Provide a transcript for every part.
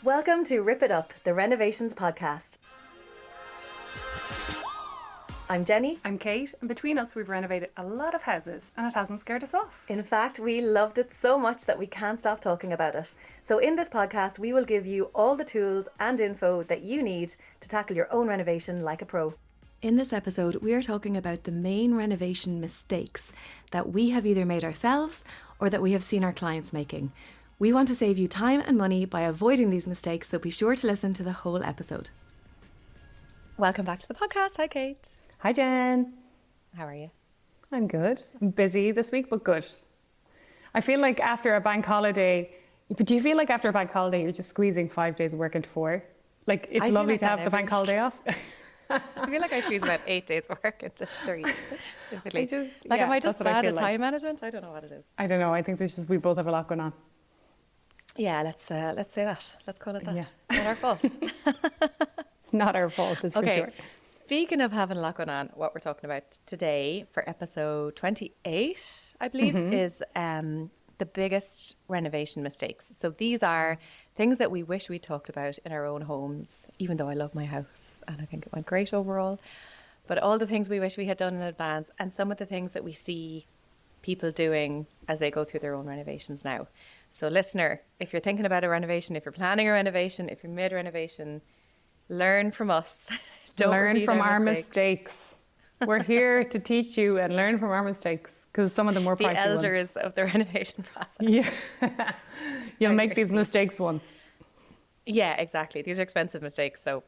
Welcome to Rip It Up, the Renovations podcast. I'm Jenny. I'm Kate, and between us we've renovated a lot of houses and it hasn't scared us off. In fact, we loved it so much that we can't stop talking about it. So in this podcast, we will give you all the tools and info that you need to tackle your own renovation like a pro. In this episode, we are talking about the main renovation mistakes that we have either made ourselves or that we have seen our clients making. We want to save you time and money by avoiding these mistakes, so be sure to listen to the whole episode. Welcome back to the podcast. Hi, Kate. Hi, Jen. How are you? I'm good. I'm busy this week, but good. I feel like after a bank holiday, but do you feel like after a bank holiday you're just squeezing 5 days of work into 4? Like, it's lovely to have the bank holiday off. I feel like I squeeze about 8 days of work into 3. Am I just bad at time management? I don't know what it is. I don't know. I think we both have a lot going on. Yeah, let's say that. Let's call it that. Yeah. Not our fault. It's not our fault, it's for sure. Speaking of having a lot going on, what we're talking about today for episode 28, I believe, is the biggest renovation mistakes. So these are things that we wish we talked about in our own homes, even though I love my house and I think it went great overall. But all the things we wish we had done in advance, and some of the things that we see people doing as they go through their own renovations now. So listener, if you're thinking about a renovation, if you're planning a renovation, if you're mid renovation, learn from us. Don't learn from our mistakes. We're here to teach you and learn from our mistakes, because some of them were pricey. The elders of the renovation process. Yeah. You'll make these mistakes once. Yeah, exactly. These are expensive mistakes, so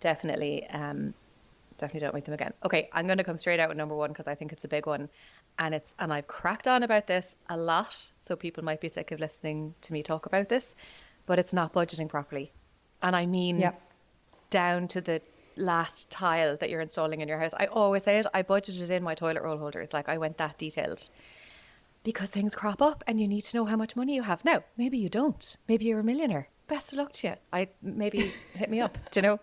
definitely don't make them again. Okay, I'm going to come straight out with number one because I think it's a big one, and I've cracked on about this a lot, so people might be sick of listening to me talk about this, but it's not budgeting properly. And I mean down to the last tile that you're installing in your house. I always say it, I budgeted in my toilet roll holders, like I went that detailed, because things crop up and you need to know how much money you have. Now, maybe you don't. Maybe you're a millionaire. Best of luck to you. Maybe hit me up, do you know?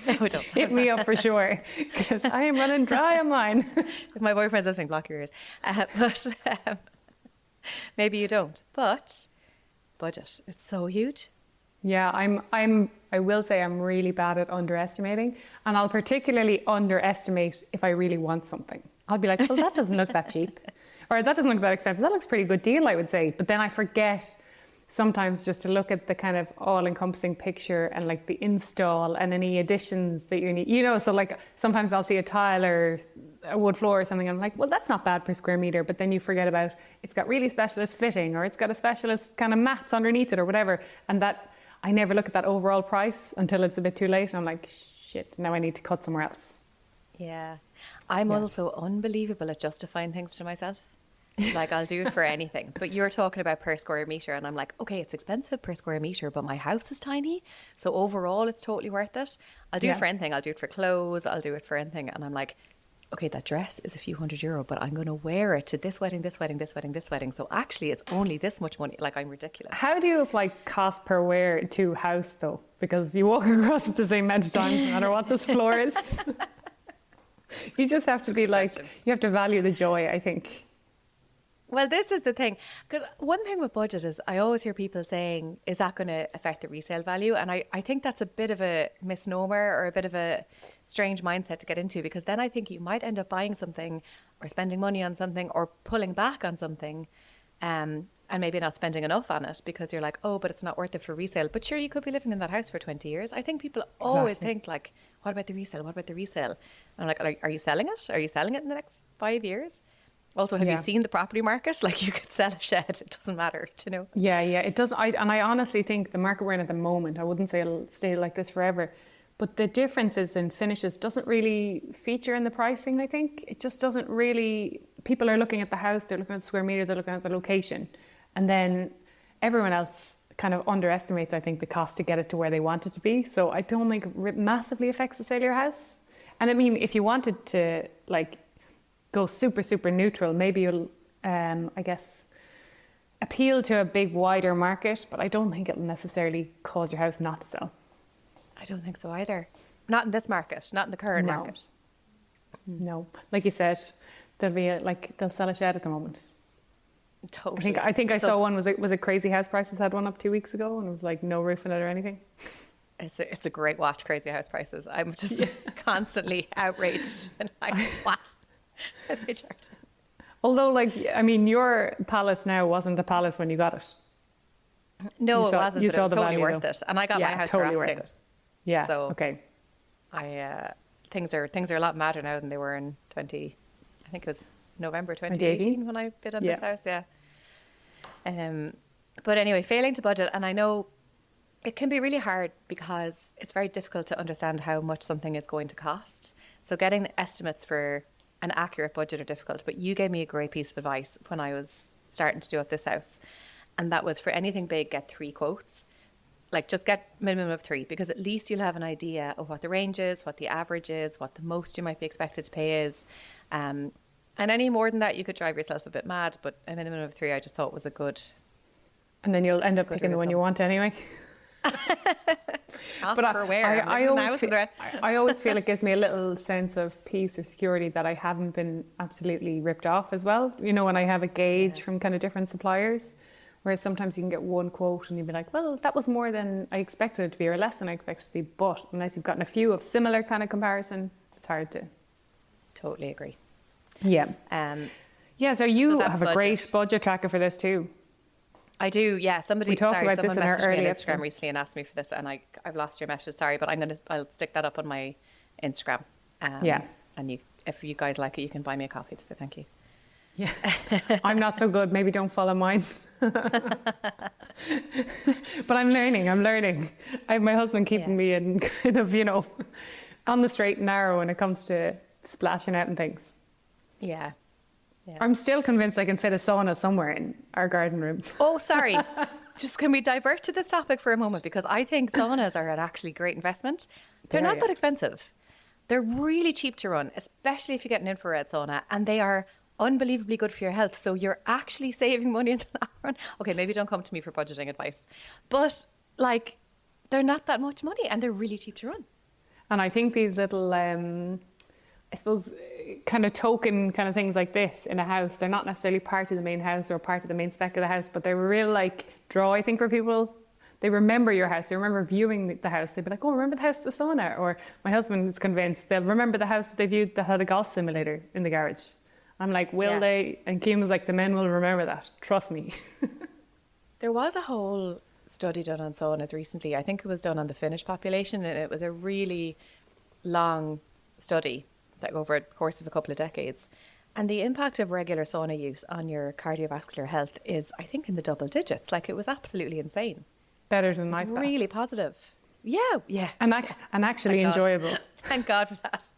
No, don't. Hit me up for sure, because I am running dry on mine. If my boyfriend's listening, block your ears. But maybe you don't. But budget, it's so huge. Yeah, I will say I'm really bad at underestimating, and I'll particularly underestimate if I really want something. I'll be like, well, that doesn't look that cheap, or that doesn't look that expensive. That looks a pretty good deal, I would say. But then I forget sometimes just to look at the kind of all-encompassing picture and like the install and any additions that you need. You know, so like sometimes I'll see a tile or a wood floor or something, and I'm like, well, that's not bad per square meter. But then you forget about it's got really specialist fitting, or it's got a specialist kind of mats underneath it or whatever, and that I never look at that overall price until it's a bit too late. I'm like, shit, now I need to cut somewhere else. Yeah. I'm also unbelievable at justifying things to myself. Like, I'll do it for anything. But you're talking about per square metre, and I'm like, okay, it's expensive per square metre, but my house is tiny, so overall it's totally worth it. I'll do it for anything. I'll do it for clothes, I'll do it for anything. And I'm like, okay, that dress is a few €100, but I'm going to wear it to this wedding, this wedding, this wedding, this wedding. So actually it's only this much money. Like, I'm ridiculous. How do you apply cost per wear to house though? Because you walk across it the same amount of times no matter what this floor is. You just have to be like, you have to value the joy, I think. Well, this is the thing, because one thing with budget is I always hear people saying, is that going to affect the resale value? And I think that's a bit of a misnomer, or a bit of a strange mindset to get into, because then I think you might end up buying something or spending money on something or pulling back on something and maybe not spending enough on it because you're like, oh, but it's not worth it for resale. But sure, you could be living in that house for 20 years. I think people always think like, what about the resale? What about the resale? And I'm like, are you selling it? Are you selling it in the next 5 years? Also, have you seen the property market? Like, you could sell a shed, it doesn't matter, you know? Yeah, it does. I honestly think the market we're in at the moment, I wouldn't say it'll stay like this forever, but the differences in finishes doesn't really feature in the pricing, I think. It just doesn't really, people are looking at the house, they're looking at the square metre, they're looking at the location, and then everyone else kind of underestimates, I think, the cost to get it to where they want it to be. So I don't think it massively affects the sale of your house. And I mean, if you wanted to, like, go super, super neutral, maybe you'll, I guess, appeal to a big, wider market, but I don't think it'll necessarily cause your house not to sell. I don't think so either. Not in this market, not in the current market. No. Like you said, they'll sell a shed at the moment. Totally. I think I So saw one. Was it Crazy House Prices had one up 2 weeks ago, and it was like no roof in it or anything. it's a great watch, Crazy House Prices. I'm just constantly outraged and like, what? Are they charging? Although, like, I mean, your palace now wasn't a palace when you got it. No, it wasn't, You but it saw was the totally value, worth though. it. And I got my Yeah, house totally for worth asking. it. Yeah. So Okay. things are a lot madder now than they were in I think it was November 2018 when I bid on this house. Yeah. But anyway, failing to budget, and I know it can be really hard because it's very difficult to understand how much something is going to cost. So getting the estimates for an accurate budget are difficult. But you gave me a great piece of advice when I was starting to do up this house, and that was for anything big, get 3 quotes. Like just get minimum of 3, because at least you'll have an idea of what the range is, what the average is, what the most you might be expected to pay is. And any more than that, you could drive yourself a bit mad. But a minimum of 3, I just thought was a good. And then you'll end up picking the one you want anyway. But I always feel it gives me a little sense of peace or security that I haven't been absolutely ripped off as well. You know, when I have a gauge from kind of different suppliers, whereas sometimes you can get one quote and you'd be like, well, that was more than I expected it to be or less than I expected it to be. But unless you've gotten a few of similar kind of comparison, it's hard to. Totally agree. Yeah. So you have a great budget tracker for this too. I do, yeah. We talked about this in our messaged me early on Instagram episode. recently and asked me for this, and I've lost your message. Sorry, but I'll stick that up on my Instagram. And if you guys like it, you can buy me a coffee to say thank you. Yeah, I'm not so good. Maybe don't follow mine. But I'm learning. I have my husband keeping me in kind of, on the straight and narrow when it comes to splashing out and things. Yeah. I'm still convinced I can fit a sauna somewhere in our garden room. Oh, sorry. Just can we divert to this topic for a moment? Because I think saunas are an actually great investment. They're not that expensive. They're really cheap to run, especially if you get an infrared sauna, and they are unbelievably good for your health. So you're actually saving money in the long run. Okay, maybe don't come to me for budgeting advice, but like they're not that much money and they're really cheap to run. And I think these little, I suppose, kind of token kind of things like this in a house, they're not necessarily part of the main house or part of the main spec of the house, but they're a real like draw, I think, for people. They remember your house. They remember viewing the house. They'd be like, oh, remember the house with the sauna? Or my husband is convinced they'll remember the house that they viewed that had a golf simulator in the garage. I'm like, will they? And Keane was like, the men will remember that. Trust me. There was a whole study done on saunas recently. I think it was done on the Finnish population, and it was a really long study that over the course of a couple of decades. And the impact of regular sauna use on your cardiovascular health is, I think, in the double digits. Like, it was absolutely insane. Better than nice bath. Really positive. Yeah. And actually enjoyable. Thank God for that.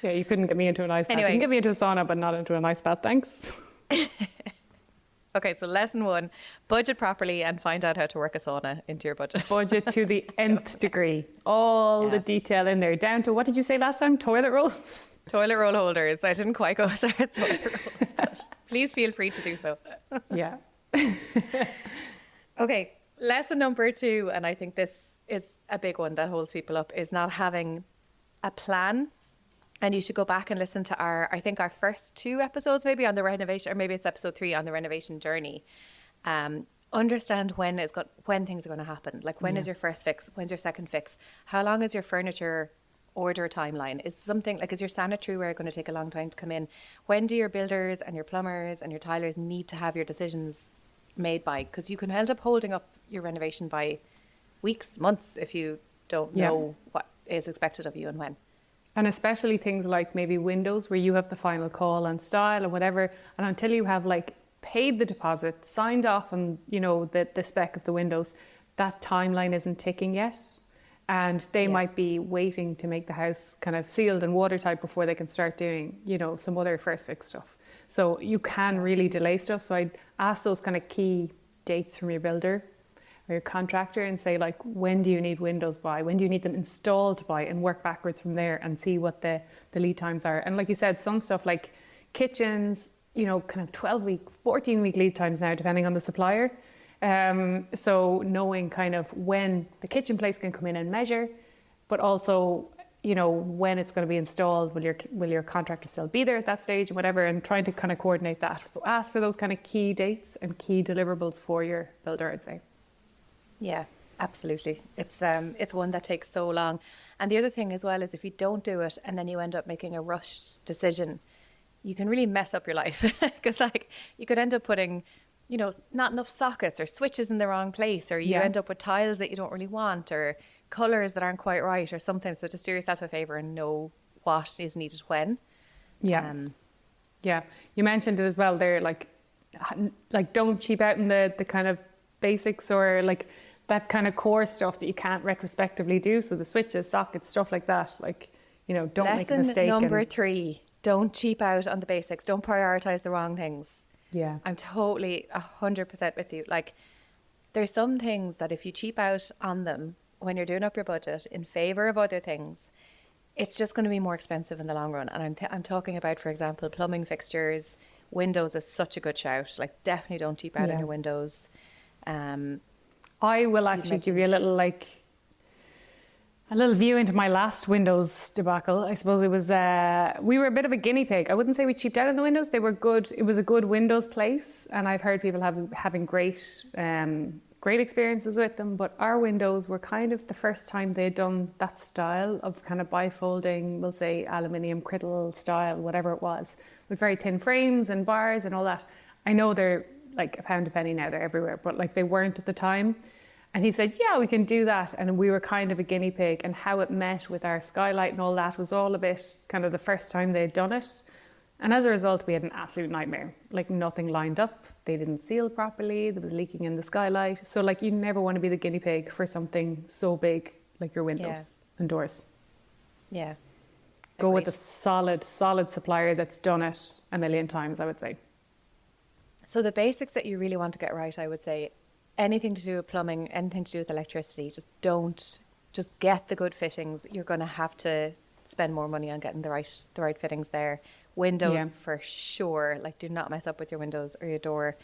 Yeah, you couldn't get me into an ice bath. You can get me into a sauna, but not into an ice bath, thanks. Okay, so lesson 1, budget properly and find out how to work a sauna into your budget. Budget to the nth degree. All the detail in there, down to, what did you say last time? Toilet rolls? Toilet roll holders. I didn't quite go as far as toilet rolls, but please feel free to do so. Yeah. Okay, lesson number 2, and I think this is a big one that holds people up, is not having a plan. And you should go back and listen to our first 2 episodes maybe on the renovation, or maybe it's episode 3 on the renovation journey. Understand when things are going to happen. Like, when is your first fix? When's your second fix? How long is your furniture order timeline? Is your sanitary ware going to take a long time to come in? When do your builders and your plumbers and your tilers need to have your decisions made by? Because you can end up holding up your renovation by weeks, months, if you don't know what is expected of you and when. And especially things like maybe windows, where you have the final call on style or whatever, and until you have like paid the deposit, signed off on, the spec of the windows, that timeline isn't ticking yet. And they might be waiting to make the house kind of sealed and watertight before they can start doing, some other first fix stuff. So you can really delay stuff. So I'd ask those kind of key dates from your builder or your contractor and say, like, when do you need windows by? When do you need them installed by? And work backwards from there and see what the lead times are. And like you said, some stuff like kitchens, kind of 12-week, 14-week lead times now, depending on the supplier. So knowing kind of when the kitchen place can come in and measure, but also you know, when it's going to be installed, will your contractor still be there at that stage and whatever, and trying to kind of coordinate that. So ask for those kind of key dates and key deliverables for your builder, I'd say. Yeah, absolutely. It's one that takes so long. And the other thing as well is if you don't do it and then you end up making a rushed decision, you can really mess up your life because like you could end up putting, you know, not enough sockets or switches in the wrong place, or you Yeah. end up with tiles that you don't really want, or colors that aren't quite right or something. So just do yourself a favor and know what is needed when. Yeah. Yeah. You mentioned it as well there, like don't cheap out in the kind of basics or like that kind of core stuff that you can't retrospectively do. So the switches, sockets, stuff like that. Like, you know, don't make a Lesson mistake. number 3, don't cheap out on the basics. Don't prioritize the wrong things. Yeah. I'm totally 100% with you. Like, there's some things that if you cheap out on them when you're doing up your budget in favor of other things, it's just going to be more expensive in the long run. And I'm talking about, for example, plumbing fixtures. Windows is such a good shout. Like, definitely don't cheap out on Yeah. your windows. I will actually give you a little view into my last Windows debacle. I suppose it was, we were a bit of a guinea pig. I wouldn't say we cheaped out on the windows. They were good. It was a good Windows place. And I've heard people having great experiences with them. But our windows were kind of the first time they'd done that style of kind of bifolding, we'll say aluminium crittle style, whatever it was, with very thin frames and bars and all that. I know they're like a pound a penny now, they're everywhere, but like they weren't at the time. And he said, yeah, we can do that. And we were kind of a guinea pig, and how it met with our skylight and all that was all a bit kind of the first time they'd done it. And as a result, we had an absolute nightmare. Like nothing lined up. They didn't seal properly. There was leaking in the skylight. So like you never want to be the guinea pig for something so big like your windows and doors. Yeah. Go with Agreed. a solid supplier that's done it a million times, I would say. So the basics that you really want to get right, I would say, anything to do with plumbing, anything to do with electricity, just get the good fittings. You're going to have to spend more money on getting the right fittings there. Windows, Yeah. for sure. Like, do not mess up with your windows or your door.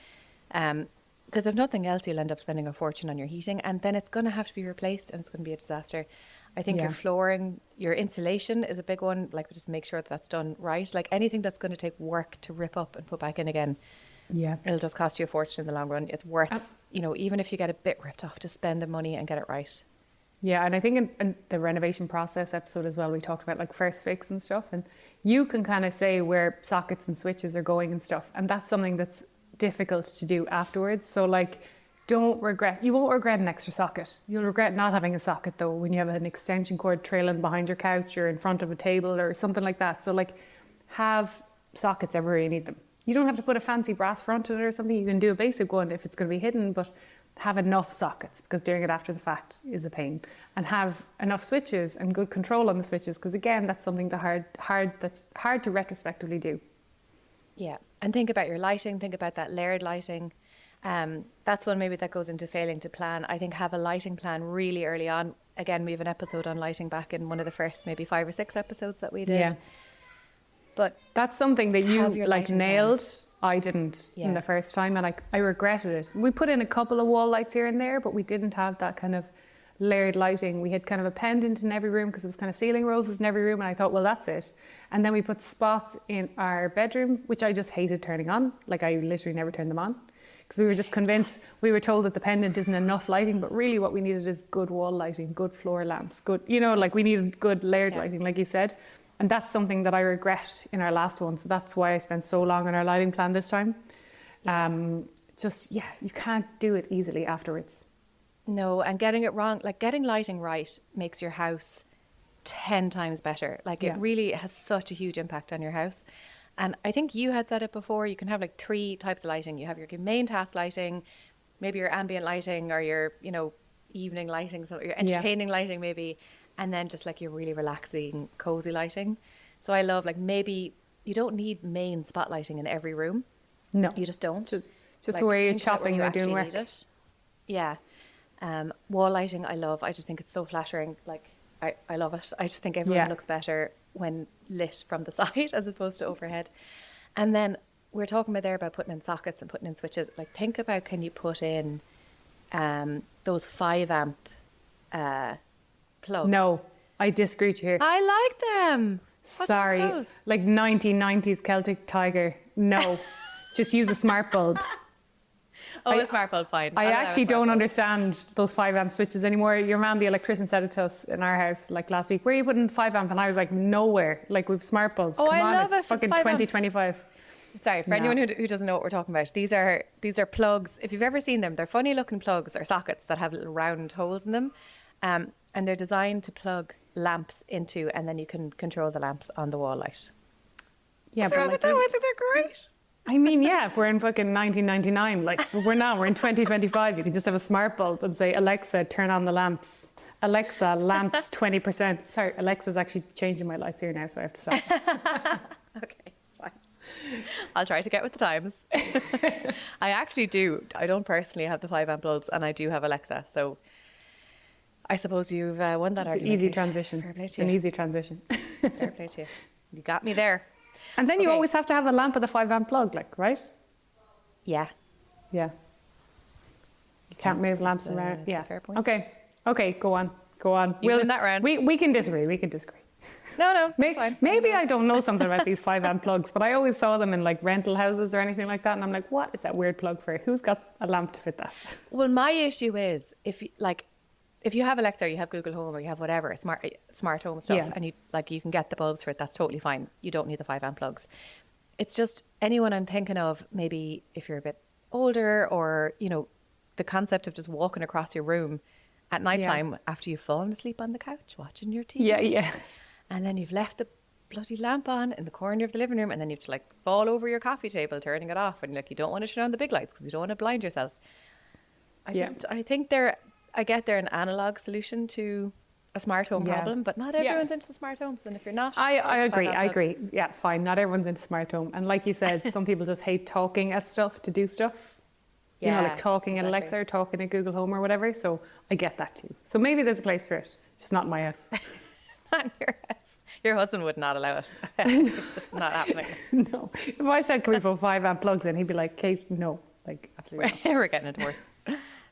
Because if nothing else, you'll end up spending a fortune on your heating, and then it's going to have to be replaced, and it's going to be a disaster. I think your Yeah. flooring, your insulation is a big one. Like, just make sure that that's done right. Like, anything that's going to take work to rip up and put back in again, Yeah. it'll just cost you a fortune in the long run. It's worth, even if you get a bit ripped off, to spend the money and get it right. Yeah, and I think in the renovation process episode as well, we talked about like first fix and stuff, and you can kind of say where sockets and switches are going and stuff, and that's something that's difficult to do afterwards. So like, you won't regret an extra socket. You'll regret not having a socket though when you have an extension cord trailing behind your couch or in front of a table or something like that. So like, have sockets everywhere you need them. You don't have to put a fancy brass front in it or something. You can do a basic one if it's going to be hidden, but have enough sockets, because doing it after the fact is a pain. And have enough switches and good control on the switches, because again, that's something that's hard to retrospectively do. Yeah. And think about your lighting. Think about that layered lighting. That's one maybe that goes into failing to plan. I think have a lighting plan really early on. Again, we have an episode on lighting back in one of the first maybe 5 or 6 episodes that we did. Yeah. But That's something that you have your like lighting nailed. I didn't in Yeah. the first time, and I regretted it. We put in a couple of wall lights here and there, but we didn't have that kind of layered lighting. We had kind of a pendant in every room because it was kind of ceiling roses in every room, and I thought, well, that's it. And then we put spots in our bedroom, which I just hated turning on. Like I literally never turned them on because we were just convinced, we were told that the pendant isn't enough lighting, but really what we needed is good wall lighting, good floor lamps, good, like we needed good layered lighting, like you said. And that's something that I regret in our last one. So that's why I spent so long on our lighting plan this time. You can't do it easily afterwards. no, and getting it wrong, like getting lighting right makes your house 10 times better. Like it Yeah. really has such a huge impact on your house. And I think you had said it before, you can have like 3 types of lighting. You have your main task lighting, maybe your ambient lighting, or your, evening lighting, so your entertaining lighting maybe, and then just like your really relaxing, cozy lighting. So I love, like, maybe you don't need main spotlighting in every room. No. You just don't. Just Like, where you're think about chopping where or doing actually work. need it. Yeah. Wall lighting I love. I just think it's so flattering. Like I love it. I just think everyone Yeah. looks better when lit from the side as opposed to overhead. And then we're talking about putting in sockets and putting in switches. Like, think about, can you put in those 5 amp plugs? No. I disagree with you here. I like them. What's wrong Sorry, with those? like 1990s Celtic Tiger. No, just use a smart bulb. Oh, a smart bulb, fine. I I'll have a actually smart don't bulb. understand those 5 amp switches anymore. Your man, the electrician, said it to us in our house like last week. Where are you putting the 5 amp? And I was like, nowhere. Like we've smart bulbs. Oh, Come I on, love it's it if it's fucking 5 amp. 2025. Sorry, for No. anyone who doesn't know what we're talking about, these are plugs. If you've ever seen them, they're funny looking plugs or sockets that have little round holes in them, and they're designed to plug lamps into, and then you can control the lamps on the wall light. Yeah, What's but wrong like, with them? I think they're great. I mean, yeah, if we're in fucking 1999, like we're in 2025, you can just have a smart bulb and say, Alexa, turn on the lamps. Alexa, lamps 20%. Sorry, Alexa's actually changing my lights here now, so I have to stop. Okay, fine. I'll try to get with the times. I actually do. I don't personally have the 5 amp bulbs, and I do have Alexa. So I suppose you've won that It's an argument. easy Kate. transition. Fair play It's to an you. easy transition. Fair play to you. You got me there. And then you Okay. always have to have a lamp with a 5 amp plug, like, right? Yeah. Yeah. You can't move lamps That's a- around. that's a Yeah. fair point. Okay, go on. You win that round. We can disagree. We can disagree. No, it's fine. Maybe I don't know something about these 5 amp plugs, but I always saw them in like rental houses or anything like that. And I'm like, what is that weird plug for? Who's got a lamp to fit that? Well, my issue is if you have Alexa, or you have Google Home, or you have whatever smart home stuff, Yeah. and you can get the bulbs for it. That's totally fine. You don't need the 5 amp plugs. It's just anyone I'm thinking of. Maybe if you're a bit older, or the concept of just walking across your room at night time after you've fallen asleep on the couch watching your TV. Yeah. And then you've left the bloody lamp on in the corner of the living room, and then you have to fall over your coffee table turning it off, and you don't want to turn on the big lights because you don't want to blind yourself. I think I get they're an analog solution to a smart home problem, but not everyone's into the smart homes. And if you're not, I agree. it's I agree. Yeah, fine. Not everyone's into smart home. And like you said, some people just hate talking at stuff to do stuff. Yeah, like talking at Alexa or talking at Google Home or whatever. So I get that too. So maybe there's a place for it. Just not in my house. Not your house. Your husband would not allow it. It's just not happening. No. If I said, can we put 5 amp plugs in? He'd be like, Kate, no. Like, absolutely not. We're getting a divorce.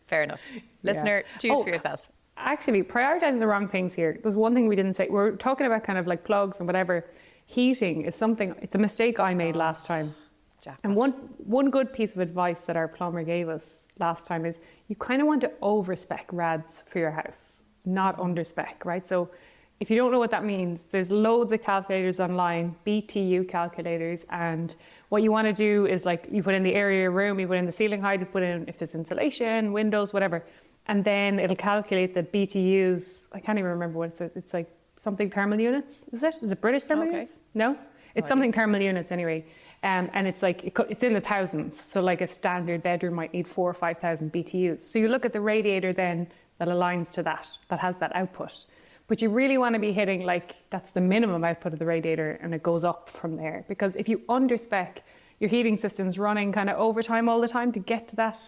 Fair enough. Listener, choose for yourself. Actually, prioritizing the wrong things here. There's one thing we didn't say. We're talking about kind of like plugs and whatever. Heating is something, it's a mistake I made last time. Jackpot. And one good piece of advice that our plumber gave us last time is you kind of want to over-spec rads for your house, not under-spec, right? So if you don't know what that means, there's loads of calculators online, BTU calculators, and what you want to do is you put in the area of your room, you put in the ceiling height, you put in if there's insulation, windows, whatever, and then it'll calculate the BTUs. I can't even remember what it says. It's like something thermal units, is it? Is it British thermal units? No? It's something thermal units anyway. And it's it's in the thousands. So like a standard bedroom might need 4,000 or 5,000 BTUs. So you look at the radiator then that aligns to that has that output. But you really want to be hitting that's the minimum output of the radiator, and it goes up from there. Because if you underspec, your heating system's running kind of overtime all the time to get to that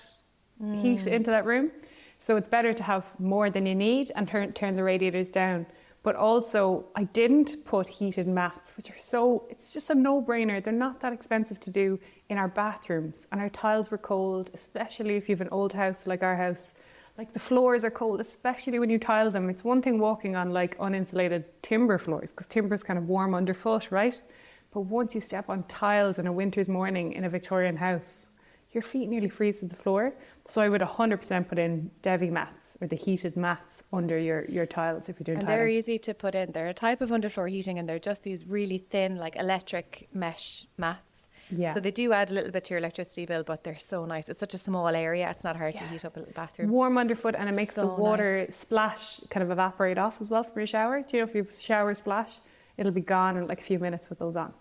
heat into that room. So it's better to have more than you need and turn the radiators down. But also, I didn't put heated mats, which are it's just a no-brainer. They're not that expensive to do in our bathrooms. And our tiles were cold, especially if you have an old house like our house. Like the floors are cold, especially when you tile them. It's one thing walking on uninsulated timber floors, because timber is kind of warm underfoot, right? But once you step on tiles on a winter's morning in a Victorian house, your feet nearly freeze to the floor. So I would 100% put in Devi mats, or the heated mats under your tiles if you're doing And tiling. they're easy to put in. They're a type of underfloor heating, and they're just these really thin, electric mesh mats. Yeah. So they do add a little bit to your electricity bill, but they're so nice. It's such a small area. It's not hard to heat up a little bathroom. Warm underfoot, and it makes the So water nice. splash kind of evaporate off as well from your shower. Do you know if you shower splash, it'll be gone in a few minutes with those on.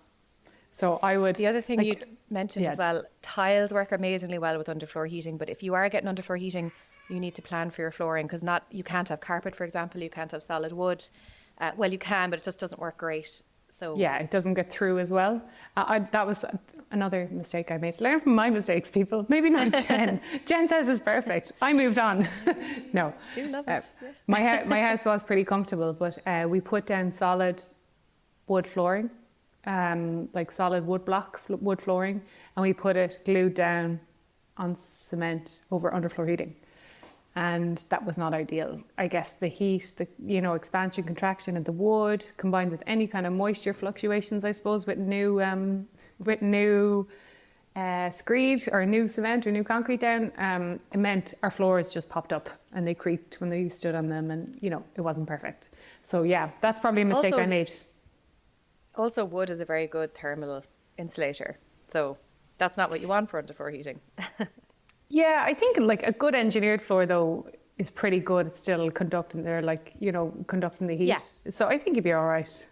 So I would... The other thing you mentioned yeah. as well, tiles work amazingly well with underfloor heating, but if you are getting underfloor heating, you need to plan for your flooring, because you can't have carpet, for example, you can't have solid wood. Well, you can, but it just doesn't work great. So Yeah, it doesn't get through as well. That was another mistake I made. Learn from my mistakes, people. Maybe not Jen. Jen says it's perfect. I moved on. No. do love it. My house was pretty comfortable, but we put down solid wood flooring, solid wood block wood flooring, and we put it glued down on cement over underfloor heating. and that was not ideal. I guess the heat, the expansion, contraction of the wood, combined with any kind of moisture fluctuations, I suppose, with new screed or new cement or new concrete down, it meant our floors just popped up and they creaked when they stood on them, and it wasn't perfect. So yeah, that's probably a mistake I made. Also, wood is a very good thermal insulator, so that's not what you want for underfloor heating. Yeah, I think like a good engineered floor though is pretty good. It's still conducting conducting the heat. Yeah. So I think you'd be all right.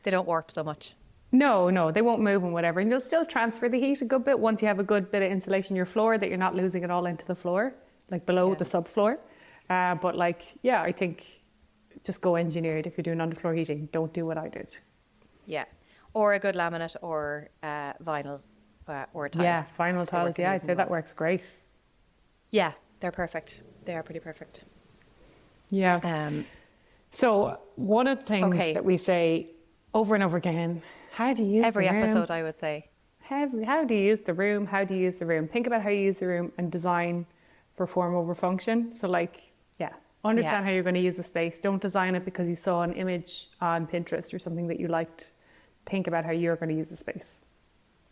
They don't warp so much. No, they won't move and whatever. And you'll still transfer the heat a good bit once you have a good bit of insulation in your floor, that you're not losing it all into the floor, like below the subfloor. But I think just go engineered if you're doing underfloor heating. Don't do what I did. Yeah. Or a good laminate or vinyl or tiles. Yeah, vinyl tiles. Yeah, I'd say that works great. Yeah, they're perfect. They are pretty perfect. Yeah. So one of the things that we say over and over again, how do you use every the room? episode, I would say. How do you use the room? How do you use the room? Think about how you use the room and design for form over function. So understand how you're going to use the space. Don't design it because you saw an image on Pinterest or something that you liked. Think about how you're going to use the space.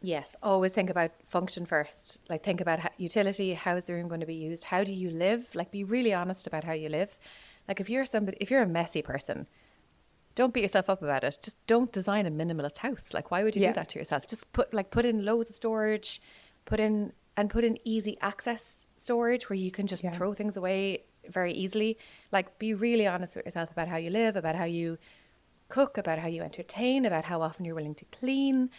Yes, always think about function first. Like think about utility. How is the room going to be used? How do you live? Like be really honest about how you live. Like if you're a messy person, don't beat yourself up about it. Just don't design a minimalist house. Like why would you do that to yourself? Just put in loads of storage, put in easy access storage where you can just throw things away very easily. Like be really honest with yourself about how you live, about how you cook, about how you entertain, about how often you're willing to clean.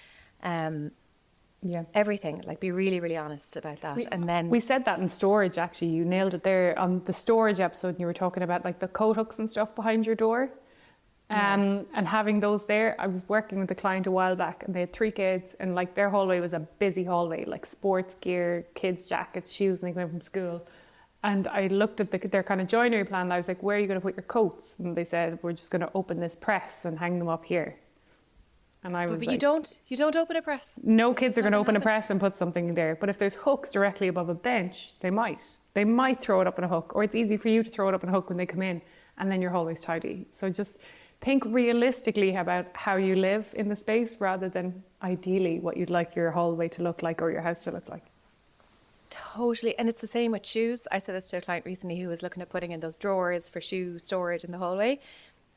Everything. Like be really, really honest about that. And then we said that in storage, actually. You nailed it there on the storage episode, and you were talking about like the coat hooks and stuff behind your door. And having those there. I was working with a client a while back and they had 3 kids, and like their hallway was a busy hallway, like sports gear, kids' jackets, shoes, and they came from school. And I looked at their kind of joinery plan and I was like, where are you going to put your coats? And they said, we're just going to open this press and hang them up here. And I was but like, you don't open a press. No kids are going to open a press and put something in there. But if there's hooks directly above a bench, they might throw it up on a hook, or it's easy for you to throw it up on a hook when they come in, and then your hallway's tidy. So just think realistically about how you live in the space rather than ideally what you'd like your hallway to look like or your house to look like. Totally. And it's the same with shoes. I said this to a client recently who was looking at putting in those drawers for shoe storage in the hallway.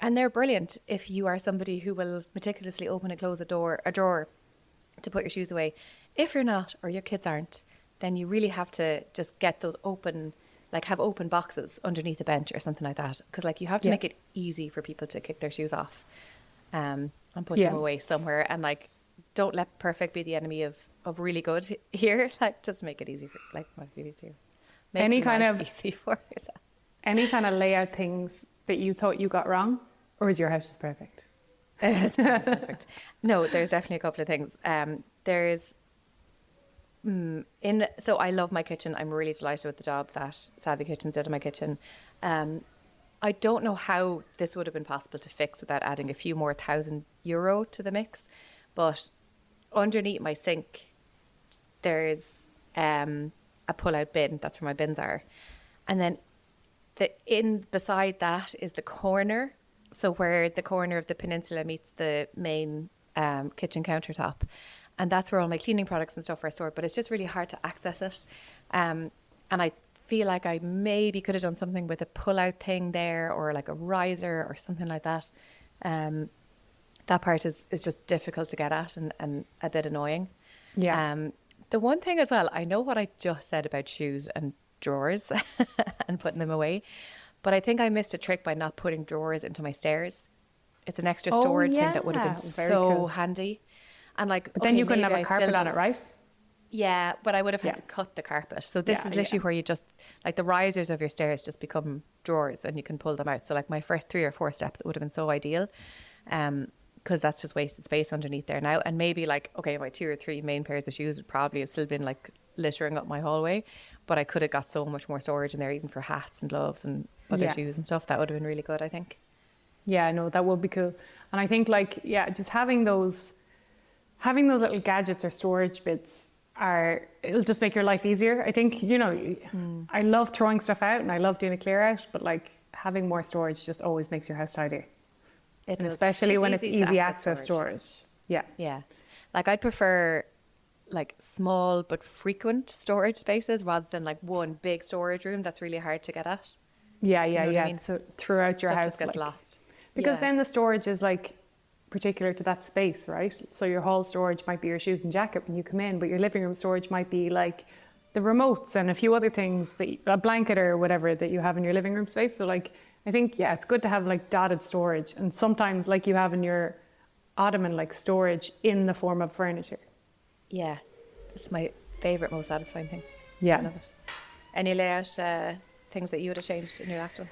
And they're brilliant if you are somebody who will meticulously open and close a drawer to put your shoes away. If you're not, or your kids aren't, then you really have to just get those open, like have open boxes underneath a bench or something like that. Because like you have to make it easy for people to kick their shoes off and put them away somewhere. And like, don't let perfect be the enemy of really good here. Like just make it easy for make it easier. Make any kind of easy for yourself. Any kind of layout things that you thought you got wrong, or is your house just perfect? It's perfect. No, there's definitely a couple of things. So I love my kitchen. I'm really delighted with the job that Savvy Kitchens did in my kitchen. I don't know how this would have been possible to fix without adding a few more €1,000 to the mix, but underneath my sink there's a pull-out bin. That's where my bins are, and then beside that is the corner. So where the corner of the peninsula meets the main kitchen countertop. And that's where all my cleaning products and stuff are stored. But it's just really hard to access it. And I feel like I maybe could have done something with a pull-out thing there, or like a riser or something like that. That part is just difficult to get at and a bit annoying. Yeah. The one thing as well, I know what I just said about shoes and drawers and putting them away, but I think I missed a trick by not putting drawers into my stairs. It's an extra storage thing that would have been so handy. And like, but then you couldn't have a carpet on it, right? Yeah, but I would have had to cut the carpet. So this is literally where you just, like the risers of your stairs just become drawers and you can pull them out. So like my first 3 or 4 steps, it would have been so ideal. Because that's just wasted space underneath there now. And maybe like, okay, my 2 or 3 main pairs of shoes would probably have still been like littering up my hallway, but I could have got so much more storage in there, even for hats and gloves and other shoes and stuff. That would have been really good, I think. Yeah, no, that would be cool. And I think like, just having those little gadgets or storage bits it'll just make your life easier. I think, I love throwing stuff out and I love doing a clear out, but like having more storage just always makes your house tidier. It And does. especially It's when it's easy to easy access access storage. Yeah. Yeah. Like I'd prefer like small but frequent storage spaces rather than like one big storage room that's really hard to get at. Yeah, Do you yeah, know what I yeah. mean? So throughout your Stuff house, just gets like, lost. because Yeah. then the storage is like particular to that space, right? So your hall storage might be your shoes and jacket when you come in, but your living room storage might be like the remotes and a few other things, a blanket or whatever that you have in your living room space. So like, I think, yeah, it's good to have like dotted storage, and sometimes like you have in your ottoman, like storage in the form of furniture. Yeah. It's my favorite, most satisfying thing. I Yeah. love it. Any layout things that you would have changed in your last one?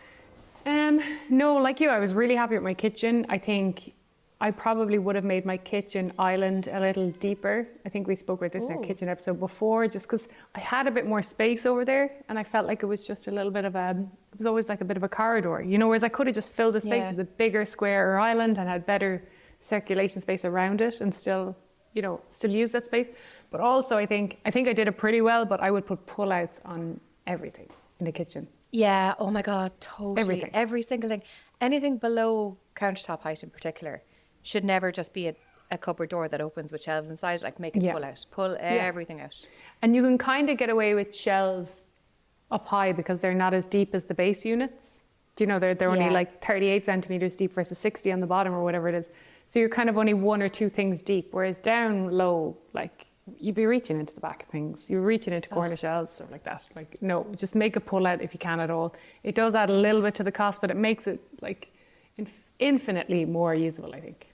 No, like you, I was really happy with my kitchen. I think I probably would have made my kitchen island a little deeper. I think we spoke about this in our Ooh. kitchen episode before, just because I had a bit more space over there and I felt like it was just a little bit of it was always like a bit of a corridor, whereas I could have just filled the space Yeah. with a bigger square or island and had better circulation space around it and still use that space. But also I think I did it pretty well, but I would put pull-outs on everything in the kitchen. Yeah. Oh my God. Totally. Everything. Every single thing. Anything below countertop height in particular should never just be a cupboard door that opens with shelves inside. Like make it Yeah. pull out. Pull everything out. And you can kind of get away with shelves up high because they're not as deep as the base units. Do you know, they're only Yeah. like 38 centimeters deep versus 60 on the bottom or whatever it is. So you're kind of only one or two things deep, whereas down low, like you'd be reaching into the back of things. You're reaching into corner shelves, stuff like that. Like, no, just make a pull out if you can at all. It does add a little bit to the cost, but it makes it like infinitely more usable, I think.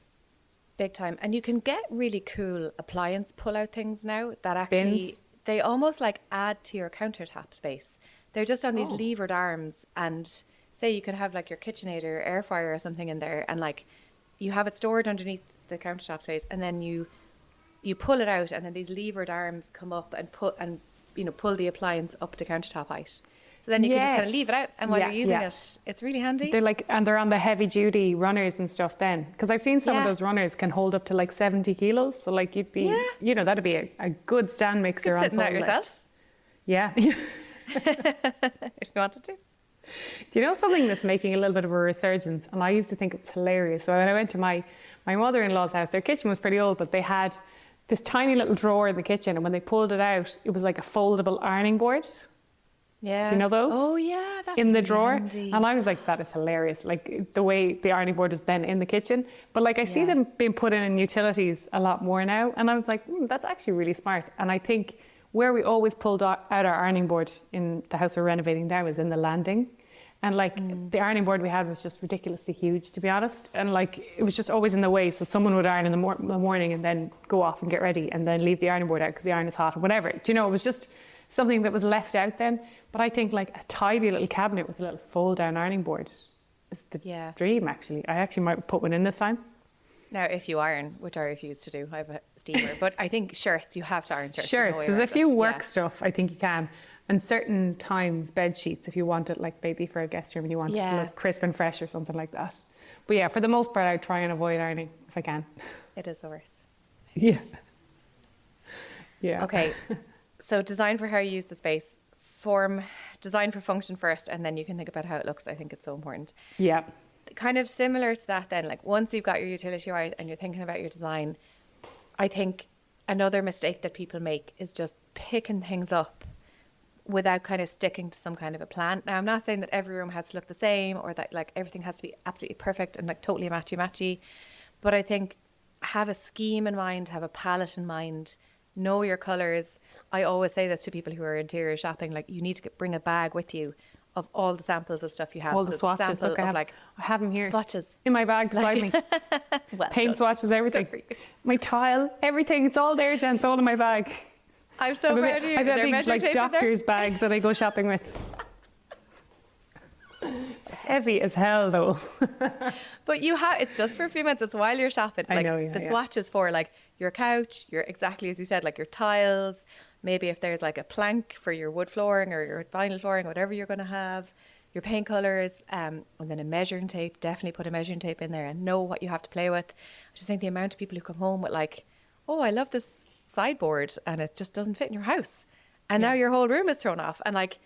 Big time. And you can get really cool appliance pull-out things now that actually, Bins. they almost like add to your countertop space. They're just on these Oh. levered arms, and say you could have like your KitchenAid or air fryer or something in there, and like you have it stored underneath the countertop space, and then you pull it out, and then these levered arms come up and pull the appliance up to countertop height. So then you can just kind of Yes. leave it out, and while Yeah, you're using yeah. it, it's really handy. They're on the heavy duty runners and stuff then. Because I've seen some of Yeah. those runners can hold up to like 70 kilos. So like you'd be, that'd be a good stand mixer on Sitting full out leg. yourself Yeah. if you wanted to. Do you know something that's making a little bit of a resurgence? And I used to think it was hilarious. So when I went to my mother-in-law's house, their kitchen was pretty old, but they had this tiny little drawer in the kitchen. And when they pulled it out, it was like a foldable ironing board. Yeah. Do you know those? Oh yeah, that's In the really drawer. handy. And I was like, that is hilarious. Like the way the ironing board is then in the kitchen. But like I see Yeah. them being put in utilities a lot more now. And I was like, that's actually really smart. And I think where we always pulled out our ironing board in the house we're renovating now is in the landing. And like the ironing board we had was just ridiculously huge, to be honest. And like it was just always in the way. So someone would iron in the morning and then go off and get ready and then leave the ironing board out because the iron is hot or whatever. Do you know, it was just something that was left out then. But I think like a tidy little cabinet with a little fold down ironing board is the Yeah. dream, actually. I actually might put one in this time. Now, if you iron, which I refuse to do, I have a steamer. But I think shirts, you have to iron shirts. There's no way Shirts, there's a around few it. work Yeah. stuff I think you can. And certain times, bed sheets, if you want it, like maybe for a guest room and you want it Yeah. to look crisp and fresh or something like that. But yeah, for the most part, I try and avoid ironing if I can. It is the worst. Yeah. Yeah. Okay, so design for how you use the space. Design for function first, and then you can think about how it looks. I think it's so important. Yeah. Kind of similar to that then, like once you've got your utility right and you're thinking about your design, I think another mistake that people make is just picking things up without kind of sticking to some kind of a plan. Now, I'm not saying that every room has to look the same or that like everything has to be absolutely perfect and like totally matchy, but I think have a scheme in mind, have a palette in mind, know your colours. I always say this to people who are interior shopping, like you need to bring a bag with you of all the samples of stuff you have. All the So swatches. sample Look, of, like, I have them here. swatches. In my bag beside me. Well Paint done. swatches, everything. Good for you. My tile, everything. It's all there, gents. All in my bag. I'm so proud of you. I Is have there a a big measuring like tape in there? doctor's bag that I go shopping with. It's heavy as hell, though. But it's just for a few minutes. It's while you're shopping. I Like know, yeah, the yeah. swatches for like your couch, your exactly as you said, like your tiles. Maybe if there's like a plank for your wood flooring or your vinyl flooring, whatever you're going to have, your paint colors, and then a measuring tape. Definitely put a measuring tape in there and know what you have to play with. I just think the amount of people who come home with like, oh, I love this sideboard and it just doesn't fit in your house. And now your whole room is thrown off. And like,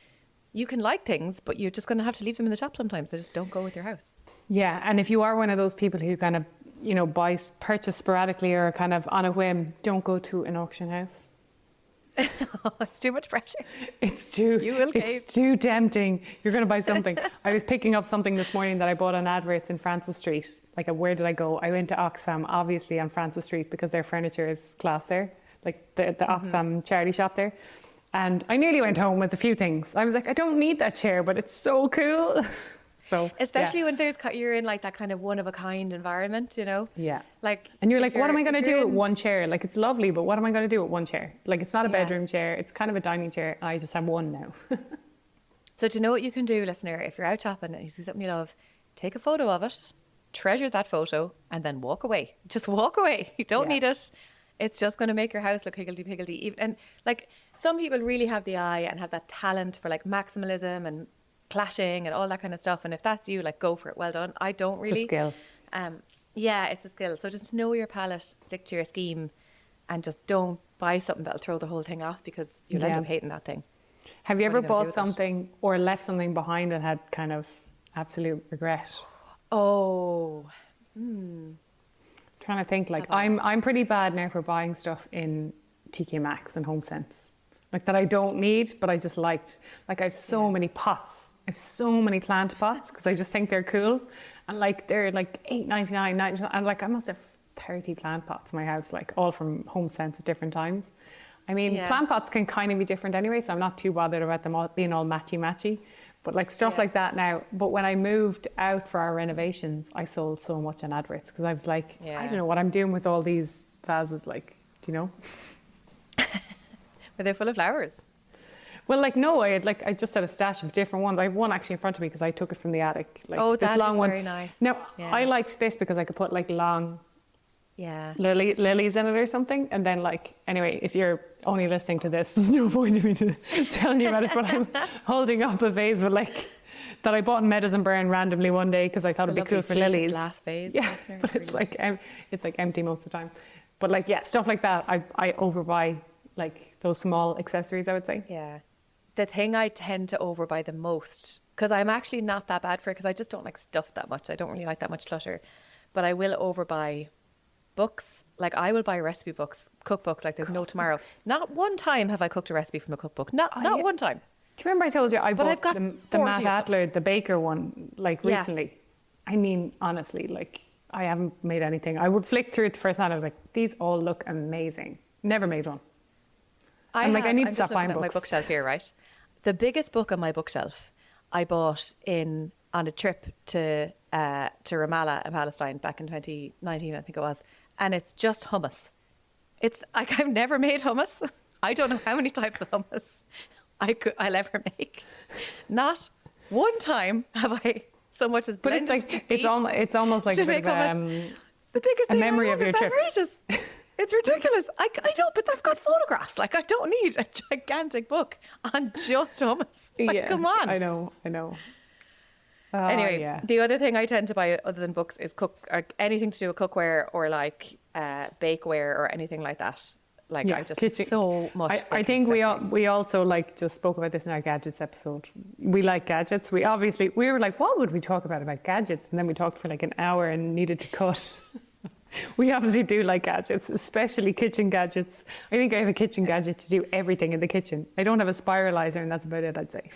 you can like things, but you're just going to have to leave them in the shop sometimes. They just don't go with your house. Yeah, and if you are one of those people who kind of, you know, purchase sporadically or kind of on a whim, don't go to an auction house. It's too much pressure. It's too tempting. You're going to buy something. I was picking up something this morning that I bought on adverts in Francis Street. Like, where did I go? I went to Oxfam, obviously on Francis Street, because their furniture is class there, like the Oxfam charity shop there. And I nearly went home with a few things. I was like, I don't need that chair, but it's so cool. So, especially when you're in like that kind of one of a kind environment, you know? Yeah. Like, and you're like, what am I going to do with one chair? Like, it's lovely, but what am I going to do with one chair? Like, it's not a bedroom chair. It's kind of a dining chair. And I just have one now. So do you know what you can do, listener? If you're out shopping and you see something you love, take a photo of it, treasure that photo, and then walk away. Just walk away. You don't need it. It's just going to make your house look higgledy-piggledy. And like, some people really have the eye and have that talent for like maximalism and clashing and all that kind of stuff. And if that's you, like, go for it. Well done. I don't really. It's a skill. Yeah, it's a skill. So just know your palette, stick to your scheme, and just don't buy something that'll throw the whole thing off, because you'll end up hating that thing. Have you ever bought something or left something behind and had kind of absolute regret? Oh, Trying to think. Like, I'm pretty bad now for buying stuff in TK Maxx and HomeSense, like, that I don't need, but I just liked. Like, I have so many pots. I have so many plant pots because I just think they're cool, and like they're like $8.99, $9.99, and like I must have 30 plant pots in my house, like all from HomeSense at different times. I mean, plant pots can kind of be different anyway, so I'm not too bothered about them all being all matchy. But like stuff like that now. But when I moved out for our renovations, I sold so much on adverts because I was like, I don't know what I'm doing with all these vases. Like, do you know? Were they full of flowers? Well, like, no, I just had a stash of different ones. I have one actually in front of me because I took it from the attic. Like, that this long is one. Very nice. Now, I liked this because I could put like long lilies in it or something. And then, like, anyway, if you're only listening to this, there's no point in me telling you about it. But I'm holding up a vase with like that I bought in Meadows and Burn randomly one day because I thought it'd be cool for lilies. Glass vase. Yeah, but it's like empty most of the time. But like, stuff like that, I overbuy like those small accessories, I would say. Yeah. The thing I tend to overbuy the most, because I'm actually not that bad for it, because I just don't like stuff that much. I don't really like that much clutter. But I will overbuy books. Like, I will buy recipe books, cookbooks, like there's no tomorrow. Not one time have I cooked a recipe from a cookbook. Not one time. Do you remember I told you I bought the Matt 40 Adler, the baker one, like recently? I mean, honestly, like, I haven't made anything. I would flick through it the first time. I was like, these all look amazing. Never made one. I need to stop buying books. My bookshelf here, right? The biggest book on my bookshelf I bought on a trip to Ramallah in Palestine back in 2019, I think it was, and it's just hummus. It's like, I've never made hummus. I don't know how many types of hummus I'll ever make. Not one time have I so much as blended. But it's almost like a bit of the biggest a memory of your trip. Outrageous. It's ridiculous. I know, but I've got photographs. Like, I don't need a gigantic book on just hummus. Like, come on. I know. Anyway, the other thing I tend to buy other than books is or anything to do with cookware or like bakeware or anything like that. Like, I just so much. I think we also like just spoke about this in our gadgets episode. We like gadgets. We were like, what would we talk about gadgets? And then we talked for like an hour and needed to cut. We obviously do like gadgets, especially kitchen gadgets. I think I have a kitchen gadget to do everything in the kitchen. I don't have a spiralizer, and that's about it, I'd say.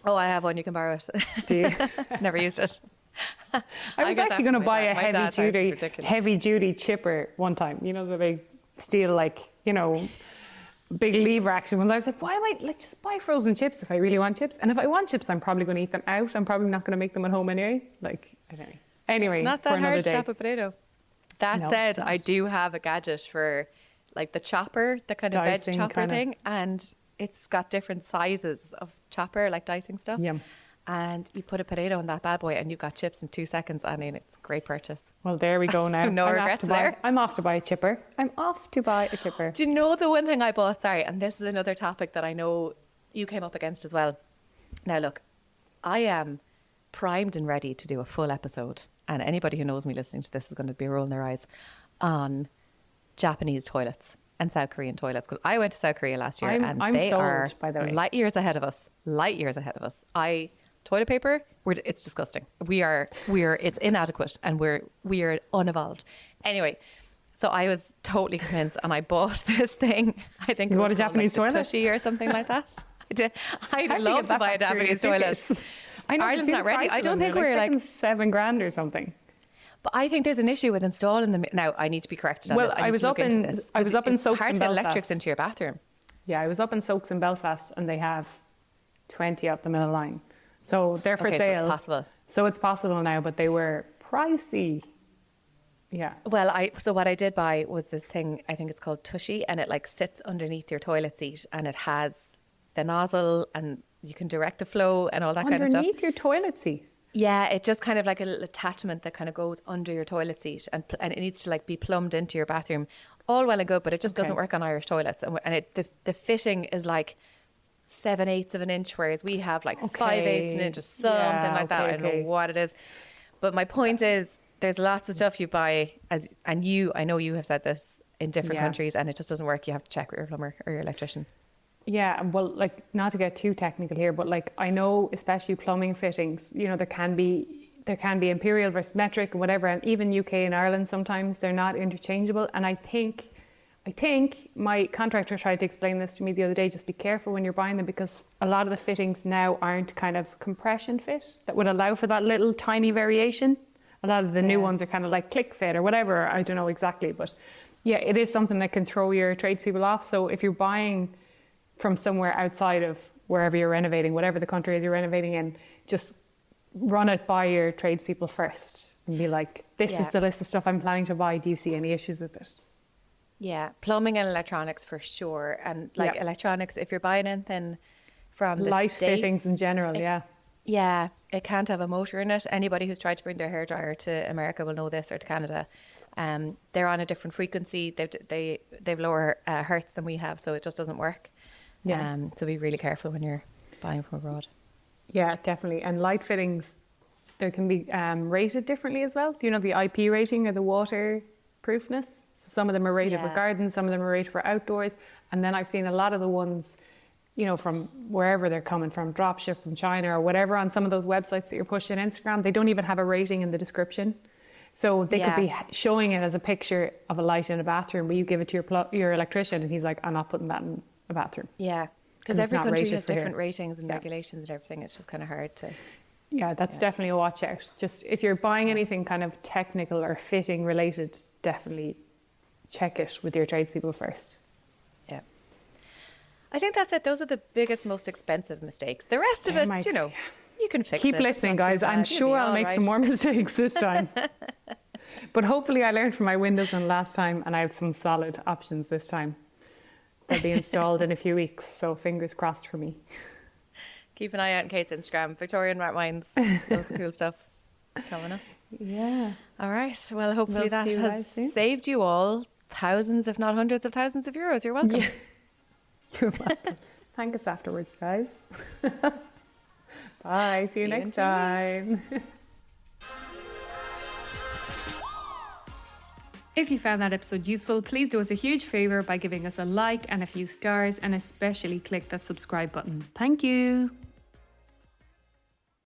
Oh, I have one. You can borrow it. Do you? Never used it. I was actually going to buy a heavy duty chipper one time. You know, the big steel, like, you know, big lever action one. I was like, why am I just buy frozen chips if I really want chips? And if I want chips, I'm probably going to eat them out. I'm probably not going to make them at home anyway. Like, I don't know. Anyway, not that for another hard day. to chop a potato. That said, I do have a gadget for like the chopper, the kind of veg chopper thing, and it's got different sizes of chopper, like dicing stuff. Yum. And you put a potato in that bad boy and you've got chips in 2 seconds. I mean, it's a great purchase. Well, there we go now. No regrets there. I'm off to buy a chipper. Do you know the one thing I bought? Sorry, and this is another topic that I know you came up against as well. Now, look, I am primed and ready to do a full episode, and anybody who knows me listening to this is going to be rolling their eyes, on Japanese toilets. and South Korean toilets, because I went to South Korea last year and I'm they sold, are by the way. light years ahead of us. Toilet paper, it's disgusting. It's inadequate, and we are unevolved. Anyway, so I was totally convinced, and I bought this thing. I think You it bought was a called, Japanese like, the toilet? Tushy or something like that. I did. I'd How'd you love get to that buy a back through your Japanese toilet. suitcase? I know, Ireland's see the not ready. price I of don't them, think they're we're like. $7,000 or something. But I think there's an issue with installing them. Now I need to be corrected on Well, this. I need was to up look into in- this, I was 'cause up in it's Soaks hard in to get Belfast. electrics into your bathroom. Yeah, I was up in Soaks in Belfast, and they have 20 up the middle line. So they're for Okay, so sale. it's possible. So it's possible now, but they were pricey. Yeah. Well, so what I did buy was this thing. I think it's called Tushy, and it like sits underneath your toilet seat, and it has the nozzle, and you can direct the flow and all that kind of stuff. Underneath your toilet seat. Yeah, it's just kind of like a little attachment that kind of goes under your toilet seat, and it needs to like be plumbed into your bathroom. All well and good, but it just doesn't Okay. work on Irish toilets, and the fitting is like 7/8 of an inch, whereas we have like Okay. 5/8 of an inch or something Yeah, like that. okay, I don't okay. know what it is, but my point is, there's lots of stuff you buy, I know you have said this in different Yeah. countries, and it just doesn't work. You have to check with your plumber or your electrician. Yeah, well, like, not to get too technical here, but like, I know, especially plumbing fittings, you know, there can be imperial versus metric and whatever, and even UK and Ireland sometimes they're not interchangeable. And I think my contractor tried to explain this to me the other day. Just be careful when you're buying them, because a lot of the fittings now aren't kind of compression fit that would allow for that little tiny variation. A lot of the new Yeah. ones are kind of like click fit or whatever. I don't know exactly, but yeah, it is something that can throw your tradespeople off. So if you're buying from somewhere outside of wherever you're renovating, whatever the country is you're renovating in, just run it by your tradespeople first and be like, this is Yeah. the list of stuff I'm planning to buy. Do you see any issues with it? Yeah, plumbing and electronics for sure. And like Yeah. electronics, if you're buying anything from the Light States, fittings in general, yeah. yeah, it can't have a motor in it. Anybody who's tried to bring their hairdryer to America will know this, or to Canada. They're on a different frequency. They've lower hertz than we have, so it just doesn't work. Yeah. So be really careful when you're buying from abroad. Yeah, definitely. And light fittings, there can be rated differently as well. You know, the IP rating or the waterproofness. So some of them are rated for Yeah. gardens, some of them are rated for outdoors. And then I've seen a lot of the ones, you know, from wherever they're coming from, dropship from China or whatever, on some of those websites that you're pushing on Instagram, they don't even have a rating in the description. So they could be Yeah. showing it as a picture of a light in a bathroom, but you give it to your electrician and he's like, I'm not putting that in a bathroom. Yeah, 'Cause because it's every not country rated has for here. different ratings and Yeah. regulations and everything. It's just kind of hard to. Yeah, that's definitely a watch out. Just if you're buying anything kind of technical or fitting related, definitely check it with your tradespeople first. Yeah. I think that's it. Those are the biggest, most expensive mistakes. The rest of They it, might- you know, you can fix Keep it. It's listening, not too guys. I'm bad. You'll sure be I'll all make some right. more mistakes this time. But hopefully I learned from my windows one last time and I have some solid options this time. They'll be installed in a few weeks, so fingers crossed for me. Keep an eye out on Kate's Instagram. Victorian Rat Minds. Loads of cool stuff coming up. Yeah. All right. Well, hopefully We'll that see you has guys soon. saved you all thousands, if not hundreds of thousands of euros. You're welcome. Yeah. You're welcome. Thank us afterwards, guys. Bye. See you See you next in 2 time. If you found that episode useful, please do us a huge favour by giving us a like and a few stars, and especially click that subscribe button. Thank you.